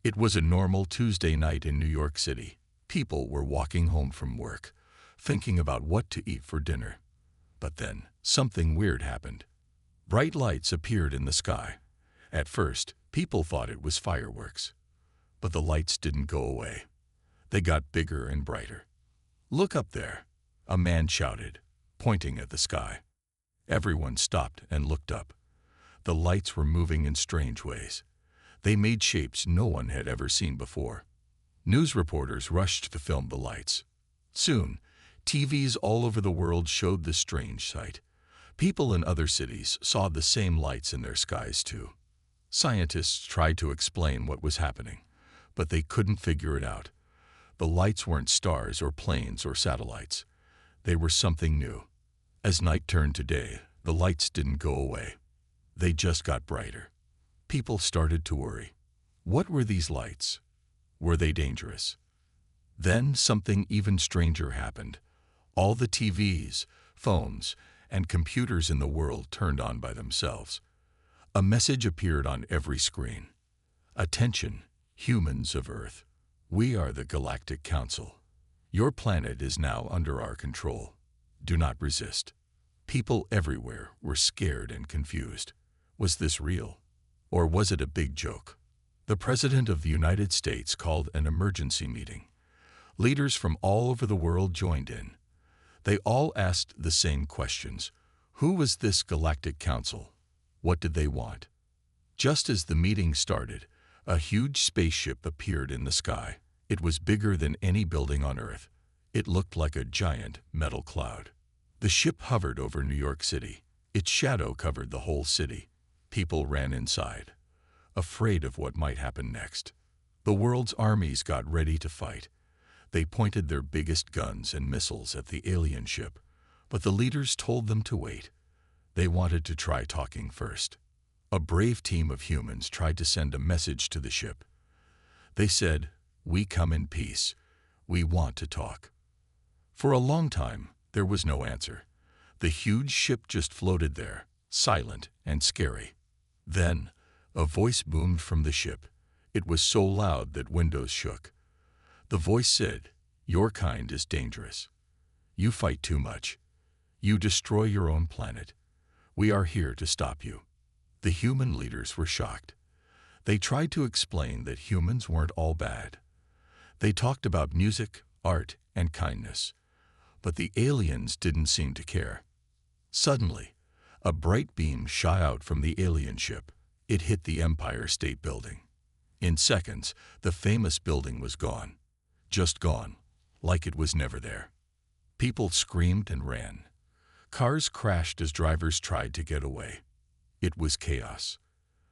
It was a normal Tuesday night in New York City. People were walking home from work, thinking about what to eat for dinner. But then, something weird happened. Bright lights appeared in the sky. At first, people thought it was fireworks. But the lights didn't go away. They got bigger and brighter. "Look up there," a man shouted, pointing at the sky. Everyone stopped and looked up. The lights were moving in strange ways. They made shapes no one had ever seen before. News reporters rushed to film the lights. Soon, TVs all over the world showed the strange sight. People in other cities saw the same lights in their skies too. Scientists tried to explain what was happening, but they couldn't figure it out. The lights weren't stars or planes or satellites. They were something new. As night turned to day, the lights didn't go away. They just got brighter. People started to worry. What were these lights? Were they dangerous? Then something even stranger happened. All the TVs, phones, and computers in the world turned on by themselves. A message appeared on every screen. "Attention, humans of Earth. We are the Galactic Council. Your planet is now under our control. Do not resist." People everywhere were scared and confused. Was this real? Or was it a big joke? The President of the United States called an emergency meeting. Leaders from all over the world joined in. They all asked the same questions. Who was this Galactic Council? What did they want? Just as the meeting started, a huge spaceship appeared in the sky. It was bigger than any building on Earth. It looked like a giant metal cloud. The ship hovered over New York City. Its shadow covered the whole city. People ran inside, afraid of what might happen next. The world's armies got ready to fight. They pointed their biggest guns and missiles at the alien ship, but the leaders told them to wait. They wanted to try talking first. A brave team of humans tried to send a message to the ship. They said, "We come in peace. We want to talk." For a long time, there was no answer. The huge ship just floated there, silent and scary. Then, a voice boomed from the ship. It was so loud that windows shook. The voice said, "Your kind is dangerous. You fight too much. You destroy your own planet. We are here to stop you." The human leaders were shocked. They tried to explain that humans weren't all bad. They talked about music, art, and kindness. But the aliens didn't seem to care. Suddenly, a bright beam shot out from the alien ship. It hit the Empire State Building. In seconds, the famous building was gone. Just gone, like it was never there. People screamed and ran. Cars crashed as drivers tried to get away. It was chaos.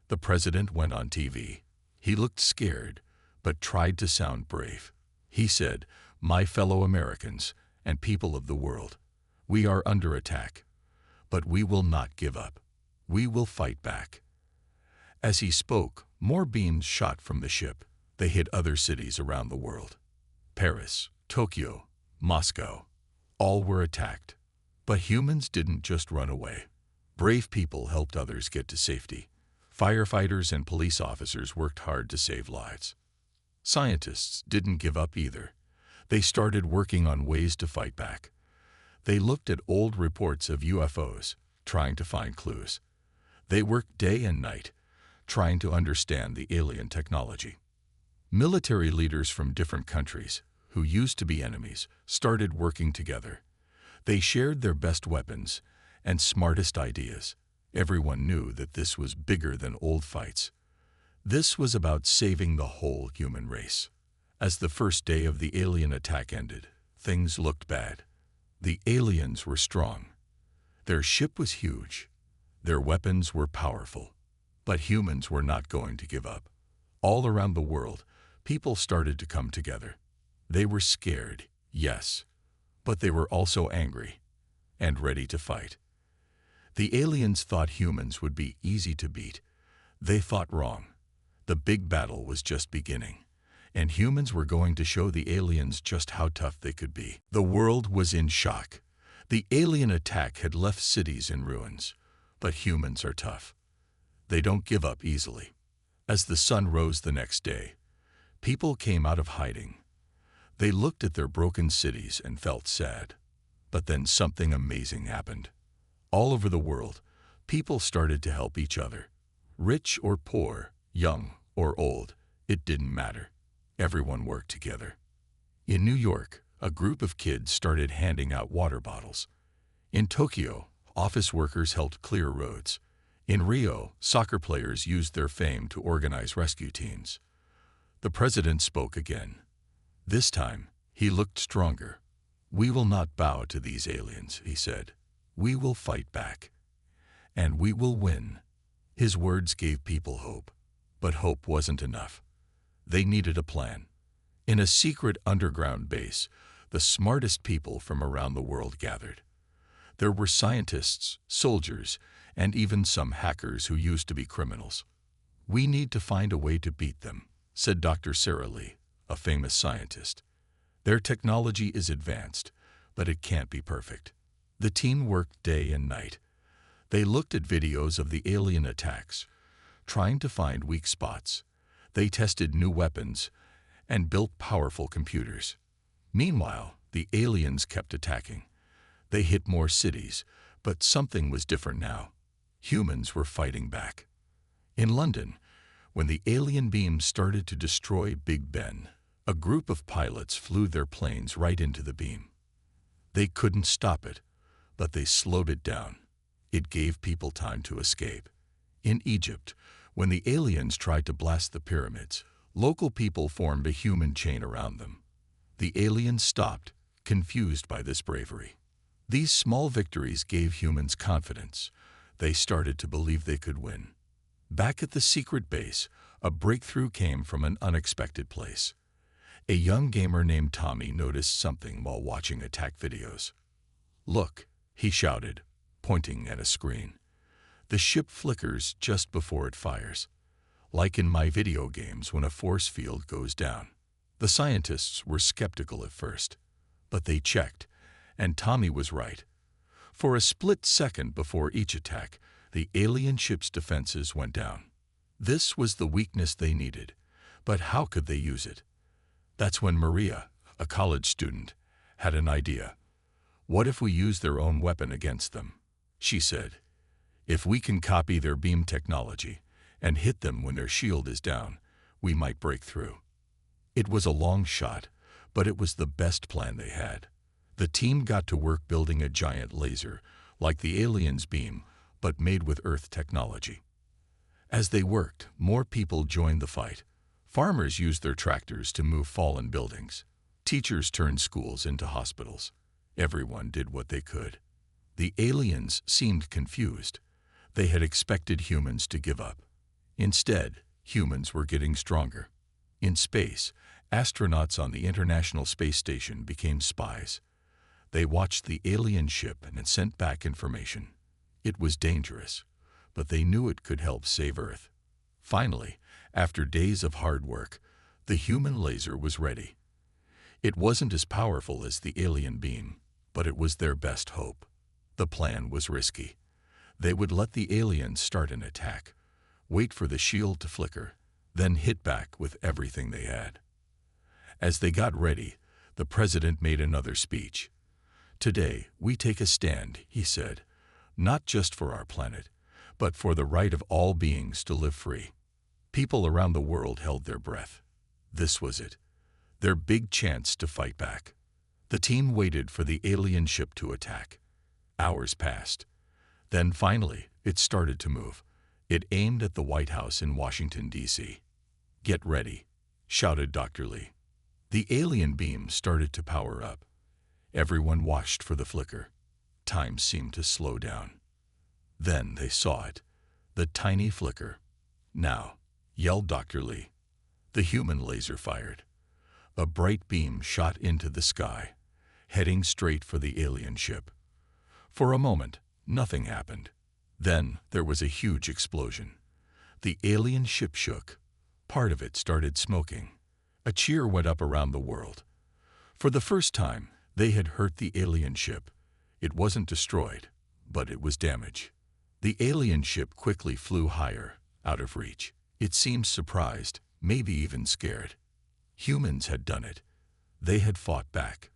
The president went on TV. He looked scared, but tried to sound brave. He said, "My fellow Americans and people of the world, we are under attack, but we will not give up. We will fight back." As he spoke, more beams shot from the ship. They hit other cities around the world. Paris, Tokyo, Moscow, all were attacked. But humans didn't just run away. Brave people helped others get to safety. Firefighters and police officers worked hard to save lives. Scientists didn't give up either. They started working on ways to fight back. They looked at old reports of UFOs, trying to find clues. They worked day and night, trying to understand the alien technology. Military leaders from different countries, who used to be enemies, started working together. They shared their best weapons and smartest ideas. Everyone knew that this was bigger than old fights. This was about saving the whole human race. As the first day of the alien attack ended, things looked bad. The aliens were strong. Their ship was huge. Their weapons were powerful. But humans were not going to give up. All around the world, people started to come together. They were scared, yes, but they were also angry and ready to fight. The aliens thought humans would be easy to beat. They thought wrong. The big battle was just beginning, and humans were going to show the aliens just how tough they could be. The world was in shock. The alien attack had left cities in ruins, but humans are tough. They don't give up easily. As the sun rose the next day, People came out of hiding. They looked at their broken cities and felt sad. But then something amazing happened. All over the world, people started to help each other. Rich or poor, young or old, it didn't matter. Everyone worked together. In New York, a group of kids started handing out water bottles. In Tokyo, office workers helped clear roads. In Rio, soccer players used their fame to organize rescue teams. The president spoke again. This time, he looked stronger. "We will not bow to these aliens," he said. "We will fight back. And we will win." His words gave people hope. But hope wasn't enough. They needed a plan. In a secret underground base, the smartest people from around the world gathered. There were scientists, soldiers, and even some hackers who used to be criminals. "We need to find a way to beat them," said Dr. Sarah Lee, a famous scientist. "Their technology is advanced, but it can't be perfect." The team worked day and night. They looked at videos of the alien attacks, trying to find weak spots. They tested new weapons and built powerful computers. Meanwhile, the aliens kept attacking. They hit more cities, but something was different now. Humans were fighting back. In London, when the alien beams started to destroy Big Ben, a group of pilots flew their planes right into the beam. They couldn't stop it, but they slowed it down. It gave people time to escape. In Egypt, when the aliens tried to blast the pyramids, local people formed a human chain around them. The aliens stopped, confused by this bravery. These small victories gave humans confidence. They started to believe they could win. Back at the secret base, a breakthrough came from an unexpected place. A young gamer named Tommy noticed something while watching attack videos. "Look," he shouted, pointing at a screen. "The ship flickers just before it fires, like in my video games when a force field goes down." The scientists were skeptical at first, but they checked, and Tommy was right. For a split second before each attack, the alien ship's defenses went down. This was the weakness they needed, but how could they use it? That's when Maria, a college student, had an idea. "What if we use their own weapon against them?" she said. "If we can copy their beam technology and hit them when their shield is down, we might break through." It was a long shot, but it was the best plan they had. The team got to work building a giant laser, like the aliens' beam, but made with Earth technology. As they worked, more people joined the fight. Farmers used their tractors to move fallen buildings. Teachers turned schools into hospitals. Everyone did what they could. The aliens seemed confused. They had expected humans to give up. Instead, humans were getting stronger. In space, astronauts on the International Space Station became spies. They watched the alien ship and sent back information. It was dangerous, but they knew it could help save Earth. Finally, after days of hard work, the human laser was ready. It wasn't as powerful as the alien beam, but it was their best hope. The plan was risky. They would let the aliens start an attack, wait for the shield to flicker, then hit back with everything they had. As they got ready, the president made another speech. "Today, we take a stand," he said, "not just for our planet, but for the right of all beings to live free." People around the world held their breath. This was it, their big chance to fight back. The team waited for the alien ship to attack. Hours passed. Then finally, it started to move. It aimed at the White House in Washington, D.C. "Get ready," shouted Dr. Lee. The alien beam started to power up. Everyone watched for the flicker. Time seemed to slow down. Then they saw it, the tiny flicker. "Now," yelled Dr. Lee. The human laser fired. A bright beam shot into the sky, heading straight for the alien ship. For a moment, nothing happened. Then there was a huge explosion. The alien ship shook. Part of it started smoking. A cheer went up around the world. For the first time, they had hurt the alien ship. It wasn't destroyed, but it was damaged. The alien ship quickly flew higher, out of reach. It seemed surprised, maybe even scared. Humans had done it. They had fought back.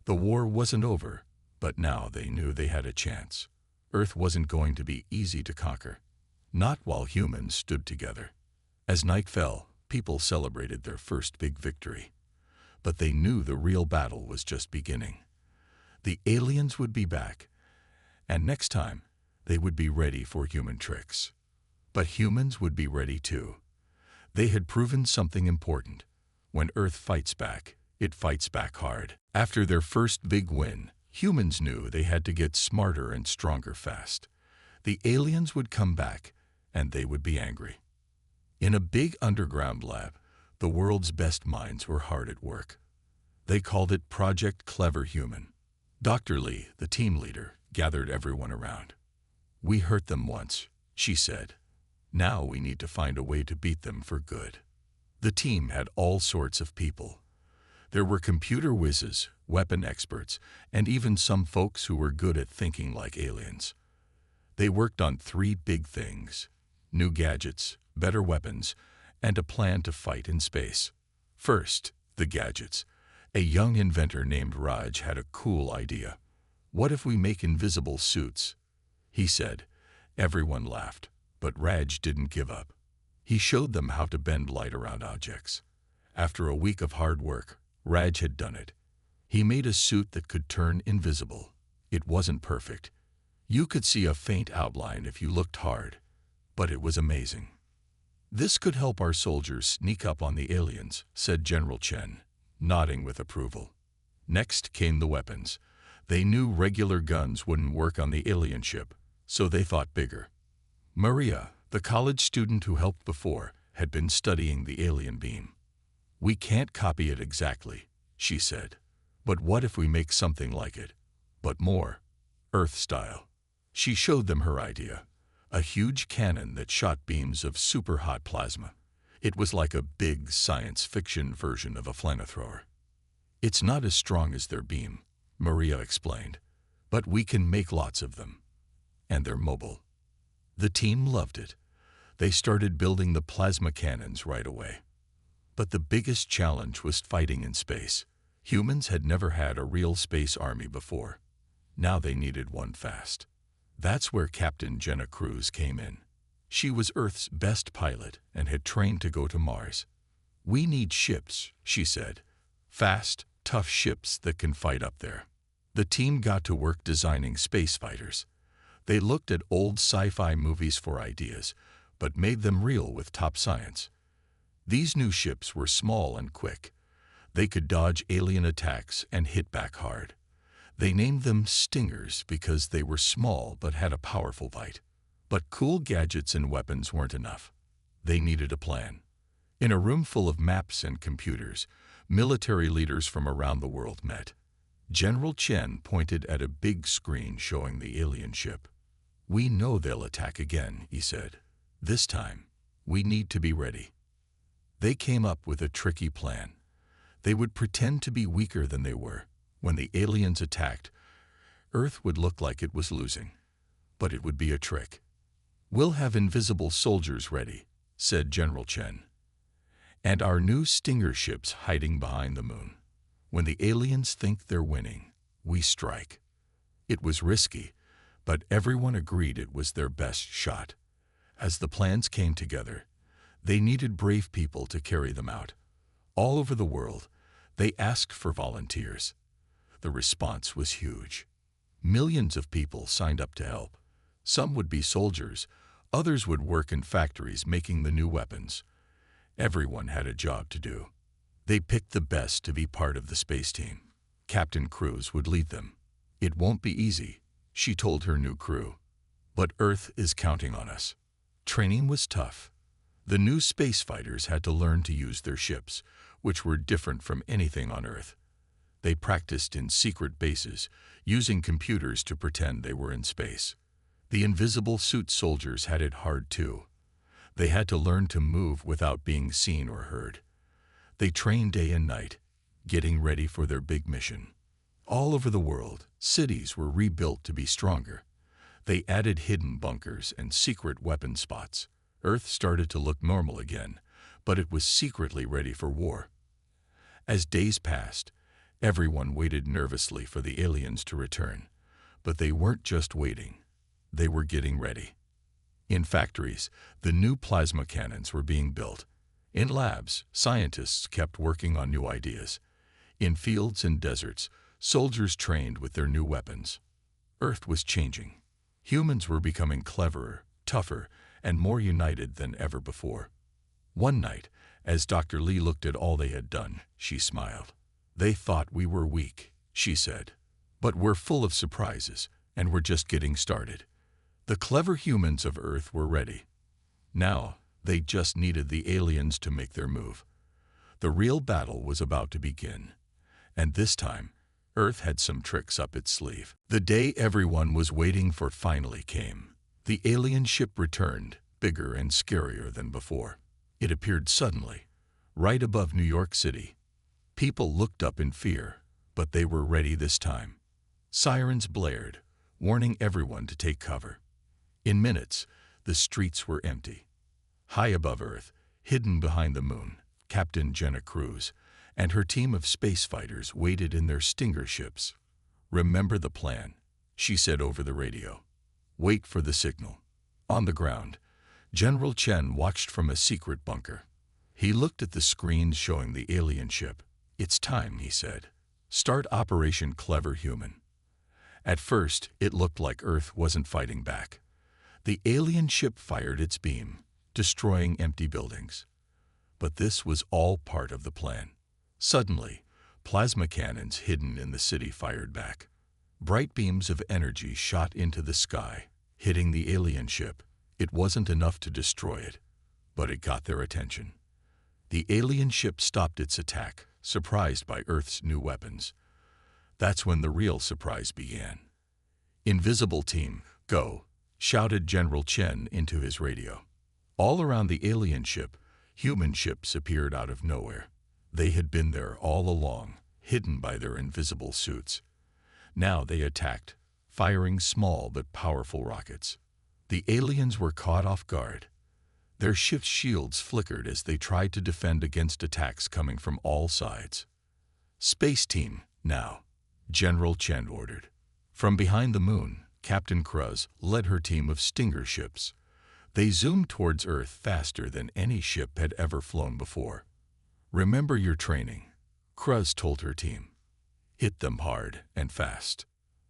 The war wasn't over, but now they knew they had a chance. Earth wasn't going to be easy to conquer. Not while humans stood together. As night fell, people celebrated their first big victory. But they knew the real battle was just beginning. The aliens would be back, and next time, they would be ready for human tricks. But humans would be ready too. They had proven something important. When Earth fights back, it fights back hard. After their first big win, humans knew they had to get smarter and stronger fast. The aliens would come back, and they would be angry. In a big underground lab, the world's best minds were hard at work. They called it Project Clever Human. Dr. Lee, the team leader, gathered everyone around. "We hurt them once," she said. "Now we need to find a way to beat them for good." The team had all sorts of people. There were computer whizzes, weapon experts, and even some folks who were good at thinking like aliens. They worked on 3 big things: new gadgets, better weapons, and a plan to fight in space. First, the gadgets. A young inventor named Raj had a cool idea. "What if we make invisible suits?" he said. Everyone laughed, but Raj didn't give up. He showed them how to bend light around objects. After a week of hard work, Raj had done it. He made a suit that could turn invisible. It wasn't perfect. You could see a faint outline if you looked hard, but it was amazing. "This could help our soldiers sneak up on the aliens," said General Chen, nodding with approval. Next came the weapons. They knew regular guns wouldn't work on the alien ship, so they thought bigger. Maria, the college student who helped before, had been studying the alien beam. "We can't copy it exactly," she said. "But what if we make something like it? But more Earth style." She showed them her idea. A huge cannon that shot beams of super hot plasma. It was like a big science fiction version of a flamethrower. "It's not as strong as their beam," Maria explained, "but we can make lots of them. And they're mobile." The team loved it. They started building the plasma cannons right away. But the biggest challenge was fighting in space. Humans had never had a real space army before. Now they needed one fast. That's where Captain Jenna Cruz came in. She was Earth's best pilot and had trained to go to Mars. "We need ships," she said. "Fast, tough ships that can fight up there." The team got to work designing space fighters. They looked at old sci-fi movies for ideas, but made them real with top science. These new ships were small and quick. They could dodge alien attacks and hit back hard. They named them Stingers because they were small but had a powerful bite. But cool gadgets and weapons weren't enough. They needed a plan. In a room full of maps and computers, military leaders from around the world met. General Chen pointed at a big screen showing the alien ship. "We know they'll attack again," he said. "This time, we need to be ready." They came up with a tricky plan. They would pretend to be weaker than they were. When the aliens attacked, Earth would look like it was losing. But it would be a trick. "We'll have invisible soldiers ready," said General Chen. "And our new Stinger ships hiding behind the moon. When the aliens think they're winning, we strike." It was risky, but everyone agreed it was their best shot. As the plans came together, they needed brave people to carry them out. All over the world, they asked for volunteers. The response was huge. Millions of people signed up to help. Some would be soldiers, others would work in factories making the new weapons. Everyone had a job to do. They picked the best to be part of the space team. Captain Cruz would lead them. "It won't be easy," she told her new crew. "But Earth is counting on us." Training was tough. The new space fighters had to learn to use their ships, which were different from anything on Earth. They practiced in secret bases, using computers to pretend they were in space. The invisible suit soldiers had it hard too. They had to learn to move without being seen or heard. They trained day and night, getting ready for their big mission. All over the world, cities were rebuilt to be stronger. They added hidden bunkers and secret weapon spots. Earth started to look normal again, but it was secretly ready for war. As days passed, everyone waited nervously for the aliens to return. But they weren't just waiting. They were getting ready. In factories, the new plasma cannons were being built. In labs, scientists kept working on new ideas. In fields and deserts, soldiers trained with their new weapons. Earth was changing. Humans were becoming cleverer, tougher, and more united than ever before. One night, as Dr. Lee looked at all they had done, she smiled. "They thought we were weak," she said. "But we're full of surprises, and we're just getting started." The clever humans of Earth were ready. Now, they just needed the aliens to make their move. The real battle was about to begin. And this time, Earth had some tricks up its sleeve. The day everyone was waiting for finally came. The alien ship returned, bigger and scarier than before. It appeared suddenly, right above New York City. People looked up in fear, but they were ready this time. Sirens blared, warning everyone to take cover. In minutes, the streets were empty. High above Earth, hidden behind the moon, Captain Jenna Cruz and her team of space fighters waited in their Stinger ships. "Remember the plan," she said over the radio. "Wait for the signal." On the ground, General Chen watched from a secret bunker. He looked at the screens showing the alien ship. "It's time," he said. "Start Operation Clever Human." At first, it looked like Earth wasn't fighting back. The alien ship fired its beam, destroying empty buildings. But this was all part of the plan. Suddenly, plasma cannons hidden in the city fired back. Bright beams of energy shot into the sky, hitting the alien ship. It wasn't enough to destroy it, but it got their attention. The alien ship stopped its attack, surprised by Earth's new weapons. That's when the real surprise began. "Invisible team, go," shouted General Chen into his radio. All around the alien ship, human ships appeared out of nowhere. They had been there all along, hidden by their invisible suits. Now they attacked, firing small but powerful rockets. The aliens were caught off guard. Their ship's shields flickered as they tried to defend against attacks coming from all sides. "Space team, now," General Chen ordered. From behind the moon, Captain Cruz led her team of Stinger ships. They zoomed towards Earth faster than any ship had ever flown before. "Remember your training," Cruz told her team. "Hit them hard and fast."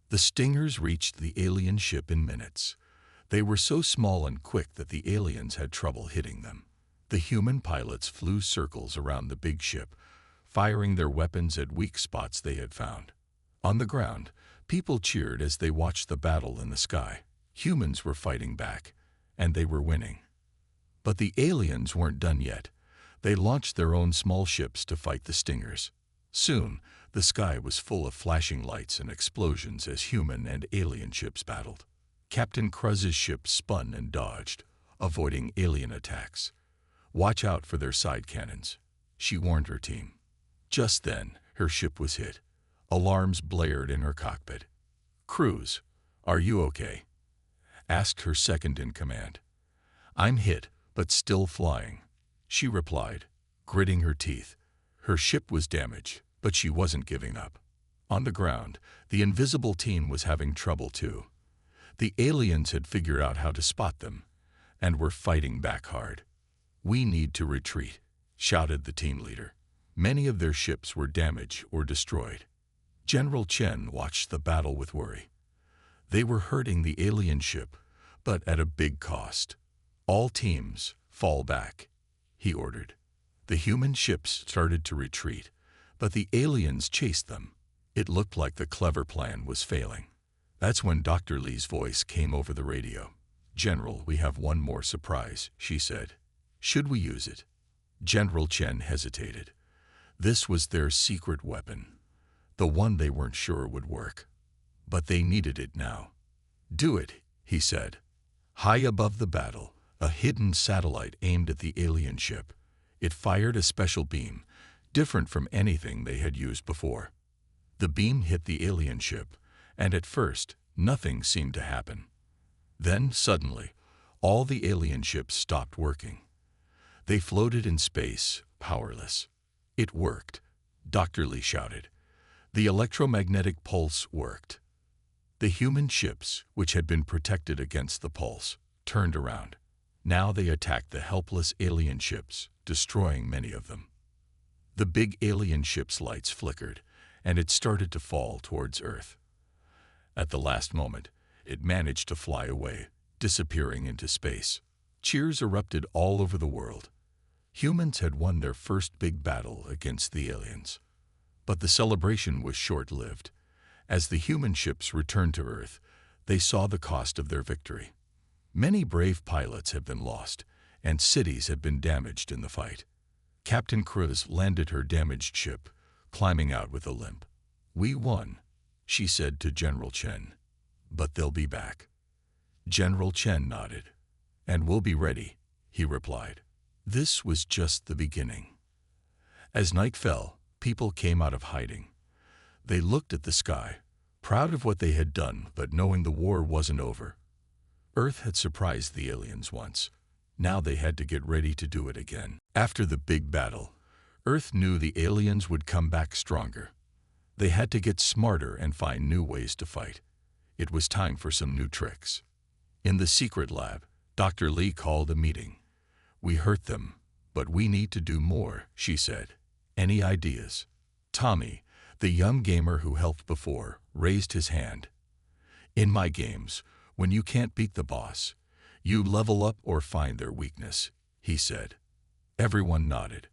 The Stingers reached the alien ship in minutes. They were so small and quick that the aliens had trouble hitting them. The human pilots flew circles around the big ship, firing their weapons at weak spots they had found. On the ground, people cheered as they watched the battle in the sky. Humans were fighting back, and they were winning. But the aliens weren't done yet. They launched their own small ships to fight the Stingers. Soon, the sky was full of flashing lights and explosions as human and alien ships battled. Captain Cruz's ship spun and dodged, avoiding alien attacks. "Watch out for their side cannons," she warned her team. Just then, her ship was hit. Alarms blared in her cockpit. "Cruz, are you okay?" asked her second in command. "I'm hit, but still flying," she replied, gritting her teeth. Her ship was damaged, but she wasn't giving up. On the ground, the invisible team was having trouble too. The aliens had figured out how to spot them, and were fighting back hard. "We need to retreat," shouted the team leader. Many of their ships were damaged or destroyed. General Chen watched the battle with worry. They were hurting the alien ship, but at a big cost. "All teams, fall back," he ordered. The human ships started to retreat, but the aliens chased them. It looked like the clever plan was failing. That's when Dr. Lee's voice came over the radio. "General, we have one more surprise," she said. "Should we use it?" General Chen hesitated. This was their secret weapon, the one they weren't sure would work. But they needed it now. "Do it," he said. High above the battle, a hidden satellite aimed at the alien ship. It fired a special beam, different from anything they had used before. The beam hit the alien ship, and at first, nothing seemed to happen. Then, suddenly, all the alien ships stopped working. They floated in space, powerless. It worked. Dr. Lee shouted. The electromagnetic pulse worked. The human ships, which had been protected against the pulse, turned around. Now they attacked the helpless alien ships, destroying many of them. The big alien ship's lights flickered, and it started to fall towards Earth. At the last moment, it managed to fly away, disappearing into space. Cheers erupted all over the world. Humans had won their first big battle against the aliens. But the celebration was short-lived. As the human ships returned to Earth, they saw the cost of their victory. Many brave pilots had been lost, and cities had been damaged in the fight. Captain Cruz landed her damaged ship, climbing out with a limp. "We won," she said to General Chen. "But they'll be back." General Chen nodded. "And we'll be ready," he replied. This was just the beginning. As night fell, people came out of hiding. They looked at the sky, proud of what they had done, but knowing the war wasn't over. Earth had surprised the aliens once. Now they had to get ready to do it again. After the big battle, Earth knew the aliens would come back stronger. They had to get smarter and find new ways to fight. It was time for some new tricks. In the secret lab, Dr. Lee called a meeting. "We hurt them, but we need to do more," she said. "Any ideas?" Tommy, the young gamer who helped before, raised his hand. "In my games, when you can't beat the boss, you level up or find their weakness," he said. Everyone nodded.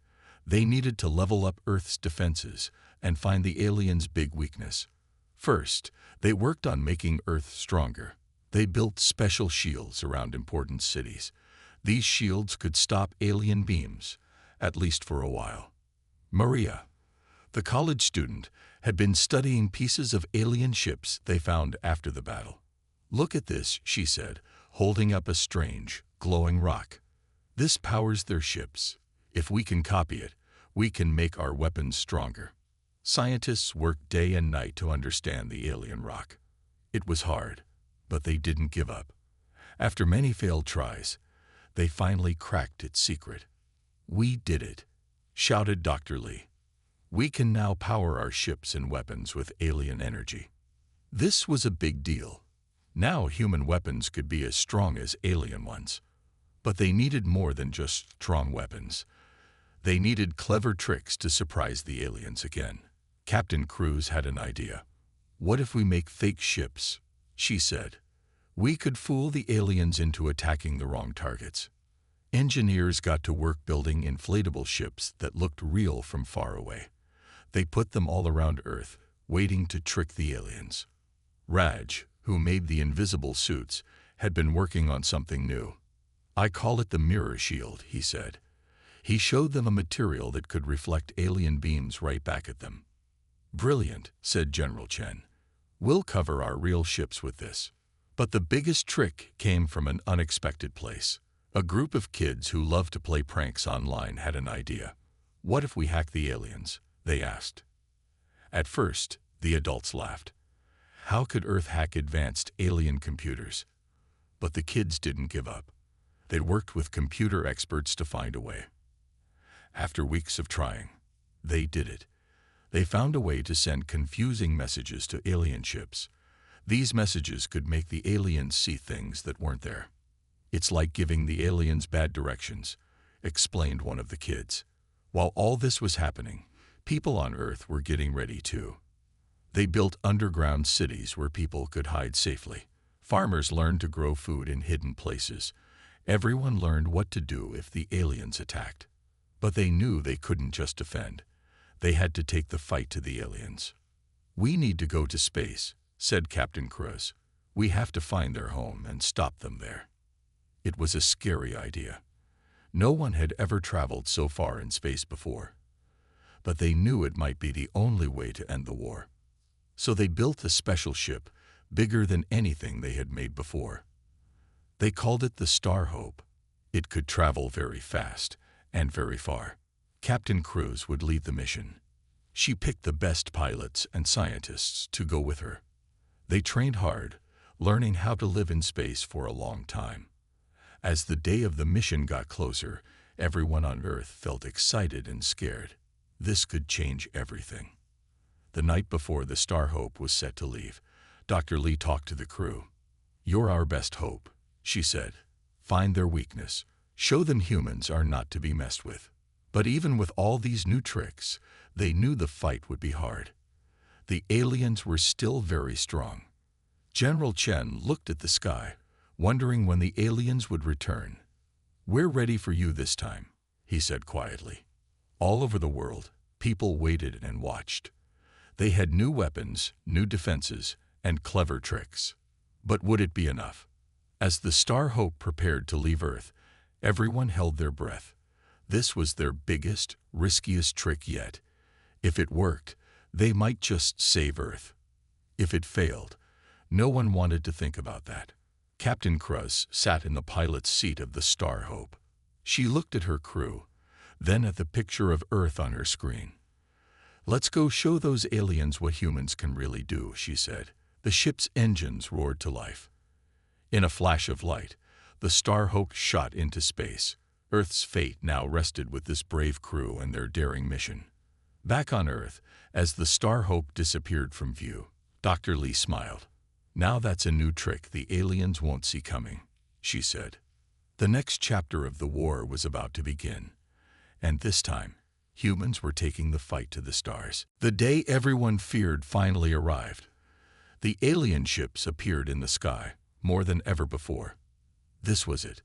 They needed to level up Earth's defenses and find the aliens' big weakness. First, they worked on making Earth stronger. They built special shields around important cities. These shields could stop alien beams, at least for a while. Maria, the college student, had been studying pieces of alien ships they found after the battle. "Look at this," she said, holding up a strange, glowing rock. "This powers their ships. If we can copy it, we can make our weapons stronger." Scientists worked day and night to understand the alien rock. It was hard, but they didn't give up. After many failed tries, they finally cracked its secret. "We did it," shouted Dr. Lee. "We can now power our ships and weapons with alien energy." This was a big deal. Now human weapons could be as strong as alien ones. But they needed more than just strong weapons. They needed clever tricks to surprise the aliens again. Captain Cruz had an idea. "What if we make fake ships?" she said. "We could fool the aliens into attacking the wrong targets." Engineers got to work building inflatable ships that looked real from far away. They put them all around Earth, waiting to trick the aliens. Raj, who made the invisible suits, had been working on something new. "I call it the mirror shield," he said. He showed them a material that could reflect alien beams right back at them. "Brilliant," said General Chen. "We'll cover our real ships with this." But the biggest trick came from an unexpected place. A group of kids who loved to play pranks online had an idea. "What if we hack the aliens?" they asked. At first, the adults laughed. How could Earth hack advanced alien computers? But the kids didn't give up. They worked with computer experts to find a way. After weeks of trying, they did it. They found a way to send confusing messages to alien ships. These messages could make the aliens see things that weren't there. "It's like giving the aliens bad directions," explained one of the kids. While all this was happening, people on Earth were getting ready too. They built underground cities where people could hide safely. Farmers learned to grow food in hidden places. Everyone learned what to do if the aliens attacked. But they knew they couldn't just defend. They had to take the fight to the aliens. "We need to go to space," said Captain Cruz. "We have to find their home and stop them there." It was a scary idea. No one had ever traveled so far in space before. But they knew it might be the only way to end the war. So they built a special ship, bigger than anything they had made before. They called it the Star Hope. It could travel very fast and very far. Captain Cruz would lead the mission. She picked the best pilots and scientists to go with her. They trained hard, learning how to live in space for a long time. As the day of the mission got closer, everyone on Earth felt excited and scared. This could change everything. The night before the Star Hope was set to leave, Dr. Lee talked to the crew. "You're our best hope," she said. "Find their weakness. Show them humans are not to be messed with." But even with all these new tricks, they knew the fight would be hard. The aliens were still very strong. General Chen looked at the sky, wondering when the aliens would return. "We're ready for you this time," he said quietly. All over the world, people waited and watched. They had new weapons, new defenses, and clever tricks. But would it be enough? As the Star Hope prepared to leave Earth, everyone held their breath. This was their biggest, riskiest trick yet. If it worked, they might just save Earth. If it failed, no one wanted to think about that. Captain Cruz sat in the pilot's seat of the Star Hope. She looked at her crew, then at the picture of Earth on her screen. "Let's go show those aliens what humans can really do," she said. The ship's engines roared to life. In a flash of light, the Star Hope shot into space. Earth's fate now rested with this brave crew and their daring mission. Back on Earth, as the Star Hope disappeared from view, Dr. Lee smiled. "Now that's a new trick the aliens won't see coming," she said. The next chapter of the war was about to begin, and this time, humans were taking the fight to the stars. The day everyone feared finally arrived. The alien ships appeared in the sky, more than ever before. This was it.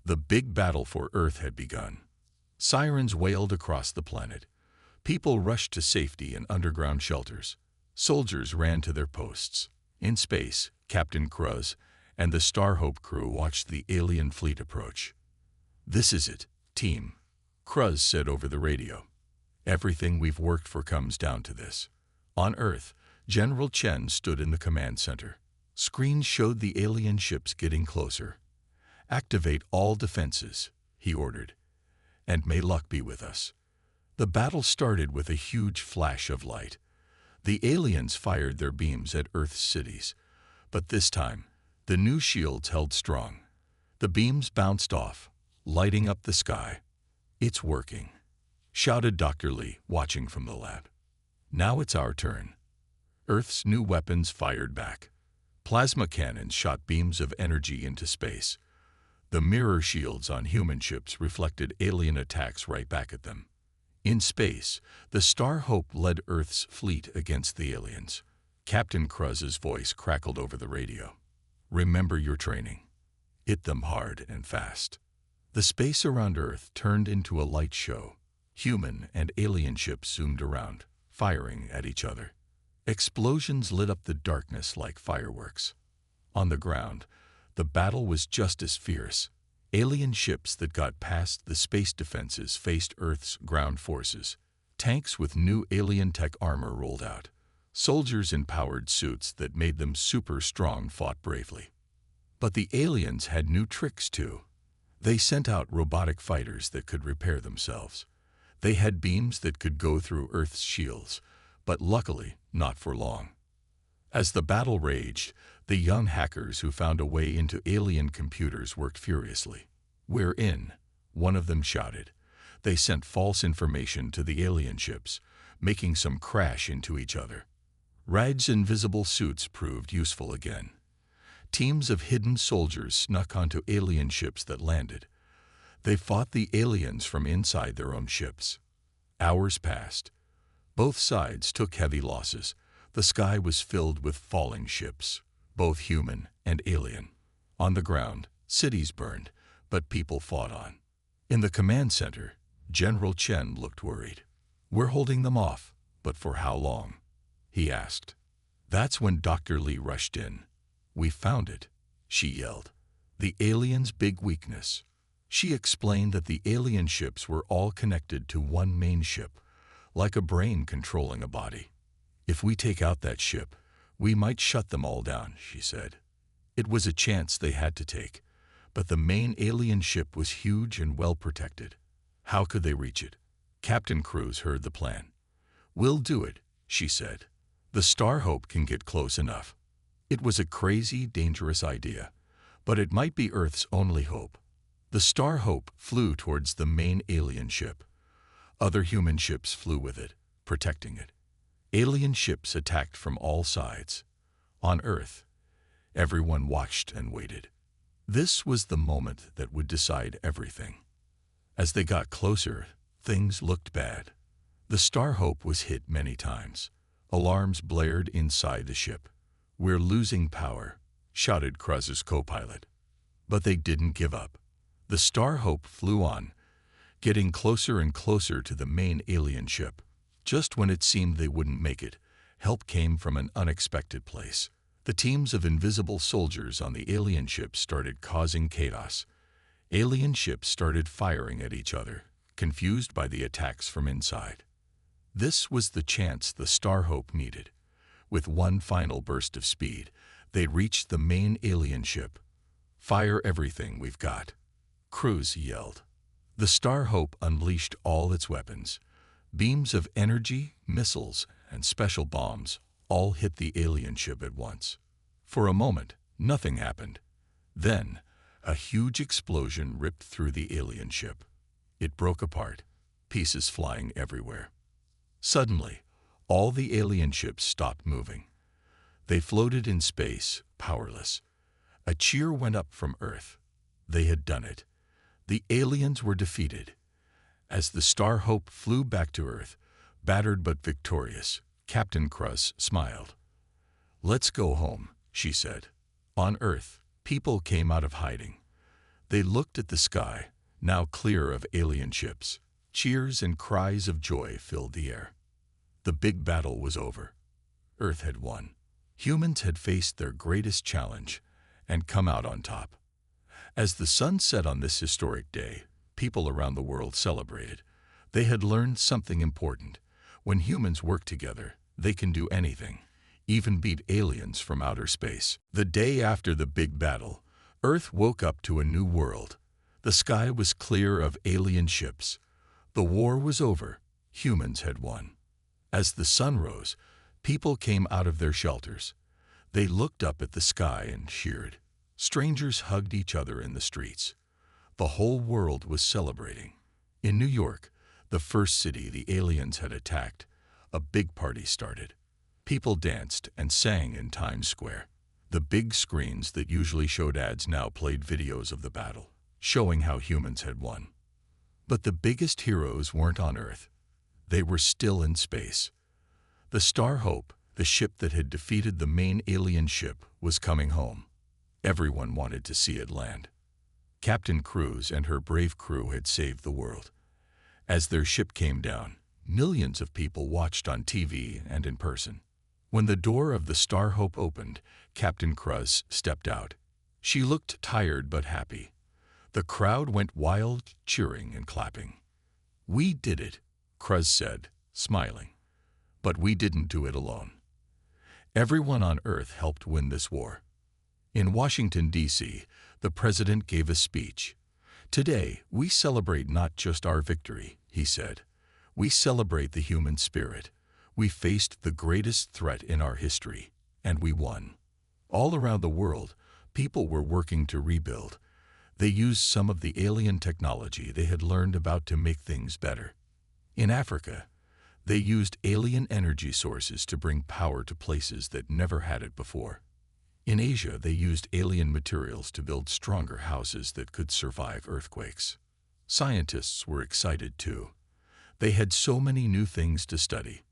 The big battle for Earth had begun. Sirens wailed across the planet. People rushed to safety in underground shelters. Soldiers ran to their posts. In space, Captain Cruz and the Star Hope crew watched the alien fleet approach. "This is it, team," Cruz said over the radio. "Everything we've worked for comes down to this." On Earth, General Chen stood in the command center. Screens showed the alien ships getting closer. "Activate all defenses," he ordered, "and may luck be with us." The battle started with a huge flash of light. The aliens fired their beams at Earth's cities, but this time, the new shields held strong. The beams bounced off, lighting up the sky. "It's working," shouted Dr. Lee, watching from the lab. "Now it's our turn." Earth's new weapons fired back. Plasma cannons shot beams of energy into space. The mirror shields on human ships reflected alien attacks right back at them. In space, the Star Hope led Earth's fleet against the aliens. Captain Cruz's voice crackled over the radio. "Remember your training. Hit them hard and fast." The space around Earth turned into a light show. Human and alien ships zoomed around, firing at each other. Explosions lit up the darkness like fireworks. On the ground, the battle was just as fierce. Alien ships that got past the space defenses faced Earth's ground forces. Tanks with new alien tech armor rolled out. Soldiers in powered suits that made them super strong fought bravely. But the aliens had new tricks too. They sent out robotic fighters that could repair themselves. They had beams that could go through Earth's shields, but luckily not for long. As the battle raged, the young hackers who found a way into alien computers worked furiously. "We're in," one of them shouted. They sent false information to the alien ships, making some crash into each other. Raid's invisible suits proved useful again. Teams of hidden soldiers snuck onto alien ships that landed. They fought the aliens from inside their own ships. Hours passed. Both sides took heavy losses. The sky was filled with falling ships, both human and alien. On the ground, cities burned, but people fought on. In the command center, General Chen looked worried. "We're holding them off, but for how long?" he asked. That's when Dr. Lee rushed in. "We found it," she yelled. "The aliens' big weakness." She explained that the alien ships were all connected to one main ship, like a brain controlling a body. "If we take out that ship, we might shut them all down," she said. It was a chance they had to take, but the main alien ship was huge and well protected. How could they reach it? Captain Cruz heard the plan. "We'll do it," she said. "The Star Hope can get close enough." It was a crazy, dangerous idea, but it might be Earth's only hope. The Star Hope flew towards the main alien ship. Other human ships flew with it, protecting it. Alien ships attacked from all sides. On Earth, everyone watched and waited. This was the moment that would decide everything. As they got closer, things looked bad. The Star Hope was hit many times. Alarms blared inside the ship. "We're losing power," shouted Kruz's co-pilot. But they didn't give up. The Star Hope flew on, getting closer and closer to the main alien ship. Just when it seemed they wouldn't make it, help came from an unexpected place. The teams of invisible soldiers on the alien ship started causing chaos. Alien ships started firing at each other, confused by the attacks from inside. This was the chance the Star Hope needed. With one final burst of speed, they reached the main alien ship. "Fire everything we've got," Cruz yelled. The Star Hope unleashed all its weapons. Beams of energy, missiles, and special bombs all hit the alien ship at once. For a moment, nothing happened. Then, a huge explosion ripped through the alien ship. It broke apart, pieces flying everywhere. Suddenly, all the alien ships stopped moving. They floated in space, powerless. A cheer went up from Earth. They had done it. The aliens were defeated. As the Star Hope flew back to Earth, battered but victorious, Captain Cruz smiled. "Let's go home," she said. On Earth, people came out of hiding. They looked at the sky, now clear of alien ships. Cheers and cries of joy filled the air. The big battle was over. Earth had won. Humans had faced their greatest challenge and come out on top. As the sun set on this historic day, people around the world celebrated. They had learned something important. When humans work together, they can do anything, even beat aliens from outer space. The day after the big battle, Earth woke up to a new world. The sky was clear of alien ships. The war was over. Humans had won. As the sun rose, people came out of their shelters. They looked up at the sky and cheered. Strangers hugged each other in the streets. The whole world was celebrating. In New York, the first city the aliens had attacked, a big party started. People danced and sang in Times Square. The big screens that usually showed ads now played videos of the battle, showing how humans had won. But the biggest heroes weren't on Earth. They were still in space. The Star Hope, the ship that had defeated the main alien ship, was coming home. Everyone wanted to see it land. Captain Cruz and her brave crew had saved the world. As their ship came down, millions of people watched on TV and in person. When the door of the Star Hope opened, Captain Cruz stepped out. She looked tired but happy. The crowd went wild, cheering and clapping. "We did it," Cruz said, smiling. "But we didn't do it alone. Everyone on Earth helped win this war." In Washington, D.C., the president gave a speech. "Today, we celebrate not just our victory," he said. "We celebrate the human spirit. We faced the greatest threat in our history, and we won." All around the world, people were working to rebuild. They used some of the alien technology they had learned about to make things better. In Africa, they used alien energy sources to bring power to places that never had it before. In Asia, they used alien materials to build stronger houses that could survive earthquakes. Scientists were excited too. They had so many new things to study.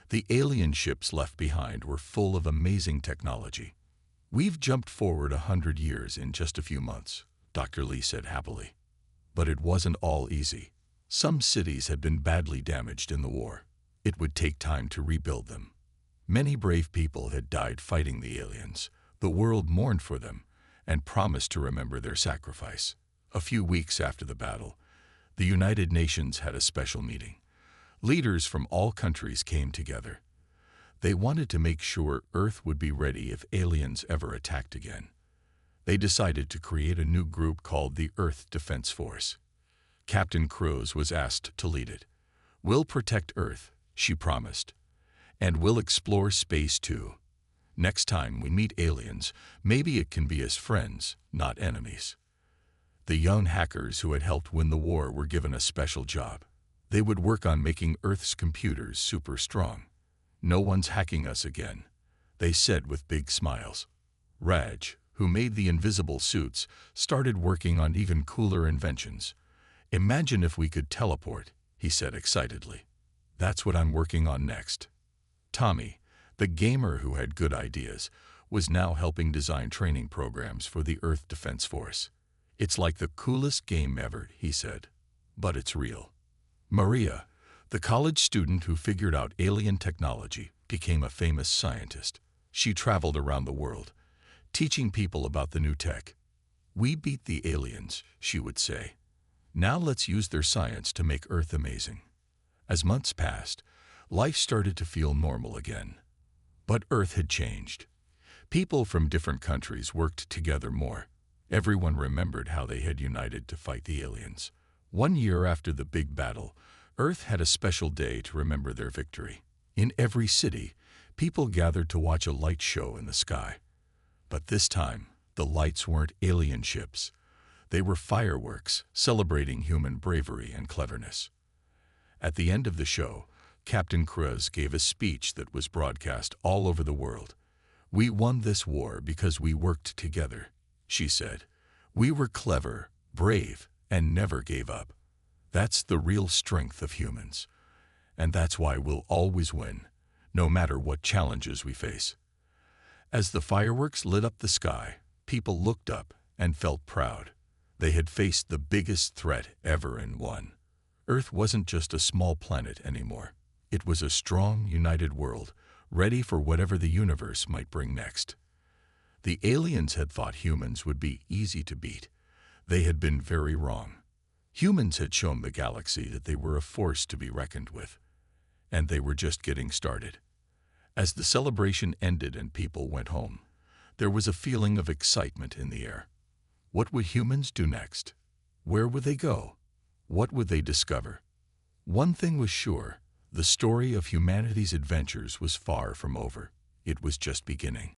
The alien ships left behind were full of amazing technology. "We've jumped forward 100 years in just a few months," Dr. Lee said happily. But it wasn't all easy. Some cities had been badly damaged in the war. It would take time to rebuild them. Many brave people had died fighting the aliens. The world mourned for them and promised to remember their sacrifice. A few weeks after the battle, the United Nations had a special meeting. Leaders from all countries came together. They wanted to make sure Earth would be ready if aliens ever attacked again. They decided to create a new group called the Earth Defense Force. Captain Cruz was asked to lead it. "We'll protect Earth," she promised. "And we'll explore space too. Next time we meet aliens, maybe it can be as friends, not enemies." The young hackers who had helped win the war were given a special job. They would work on making Earth's computers super strong. "No one's hacking us again," they said with big smiles. Raj, who made the invisible suits, started working on even cooler inventions. "Imagine if we could teleport," he said excitedly. "That's what I'm working on next." Tommy, the gamer who had good ideas, was now helping design training programs for the Earth Defense Force. "It's like the coolest game ever," he said. "But it's real." Maria, the college student who figured out alien technology, became a famous scientist. She traveled around the world, teaching people about the new tech. "We beat the aliens," she would say. "Now let's use their science to make Earth amazing." As months passed, life started to feel normal again. But Earth had changed. People from different countries worked together more. Everyone remembered how they had united to fight the aliens. 1 year after the big battle, Earth had a special day to remember their victory. In every city, people gathered to watch a light show in the sky. But this time, the lights weren't alien ships. They were fireworks celebrating human bravery and cleverness. At the end of the show, Captain Cruz gave a speech that was broadcast all over the world. "We won this war because we worked together," she said. "We were clever, brave, and never gave up. That's the real strength of humans. And that's why we'll always win, no matter what challenges we face." As the fireworks lit up the sky, people looked up and felt proud. They had faced the biggest threat ever and won. Earth wasn't just a small planet anymore. It was a strong, united world, ready for whatever the universe might bring next. The aliens had thought humans would be easy to beat. They had been very wrong. Humans had shown the galaxy that they were a force to be reckoned with. And they were just getting started. As the celebration ended and people went home, there was a feeling of excitement in the air. What would humans do next? Where would they go? What would they discover? One thing was sure, the story of humanity's adventures was far from over. It was just beginning.